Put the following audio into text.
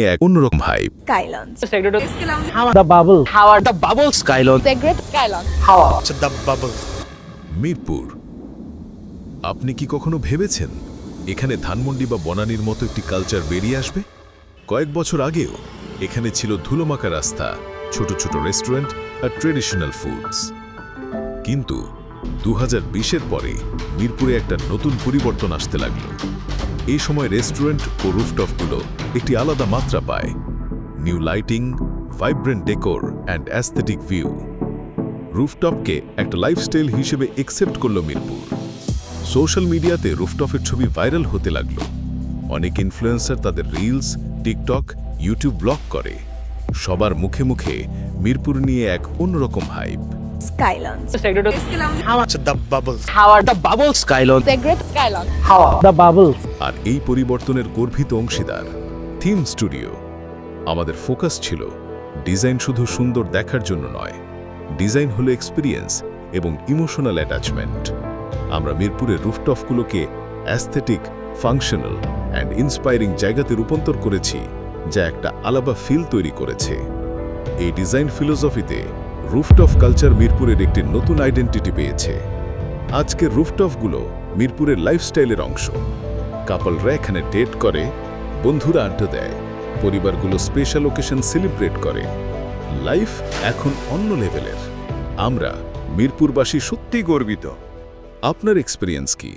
এক অন্যরকম vibe. Skylons. The bubble. Howard the bubble Skylon. The Great Skylon. The bubble. Mirpur, আপনি কি কখনো ভেবেছেন এখানে ধানমন্ডি বা বনানীর মতো একটি কালচার বেরিয়ে আসবে? কয়েক বছর আগেও এখানে ছিল ধুলোমাখা রাস্তা, ছোট ছোট রেস্টুরেন্ট আর ট্রেডিশনাল ফুডস। কিন্তু 2020-এর পরে মিরপুরে একটা নতুন পরিবর্তন আসতে লাগলো। এই সময় রেস্টুরেন্ট ও রুফটপগুলো একটি আলাদা মাত্রা পায়। New lighting, vibrant decor and aesthetic view. রুফটপকে একটা লাইফস্টাইল হিসেবে একসেপ্ট করল মিরপুর। সোশ্যাল মিডিয়াতে রুফটপের ছবি ভাইরাল হতে লাগলো। অনেক ইনফ্লুয়েন্সার তাদের রিলস, টিকটক, ইউটিউব ব্লগ করে। সবার মুখে মুখে মিরপুর নিয়ে এক অন্যরকম hype. Skylons. The bubble. Howard the bubble Skylon. The Great Skylon. The bubble. আর এই পরিবর্তনের গর্বিত অংশীদার থিম স্টুডিও। আমাদের ফোকাস ছিল ডিজাইন শুধু সুন্দর দেখার জন্য নয়, ডিজাইন হলো এক্সপিরিয়েন্স এবং ইমোশনাল অ্যাটাচমেন্ট। আমরা মিরপুরের রুফটপগুলোকে অ্যাস্থেটিক, ফাংশনাল অ্যান্ড ইন্সপায়ারিং জায়গাতে রূপান্তর করেছি, যা একটা আলাদা ফিল তৈরি করেছে। এই ডিজাইন ফিলোসফিতে রুফটপ কালচার মিরপুরের একটি নতুন আইডেন্টিটি পেয়েছে। আজকের রুফটপগুলো মিরপুরের লাইফস্টাইলের অংশ। কাপলরা এখানে ডেট করে, বন্ধুরা আড্ডা দেয়, পরিবারগুলো স্পেশাল ওকেশন সেলিব্রেট করে। লাইফ এখন অন্য লেভেলের। আমরা মিরপুরবাসী সত্যি গর্বিত। আপনার এক্সপিরিয়েন্স কি?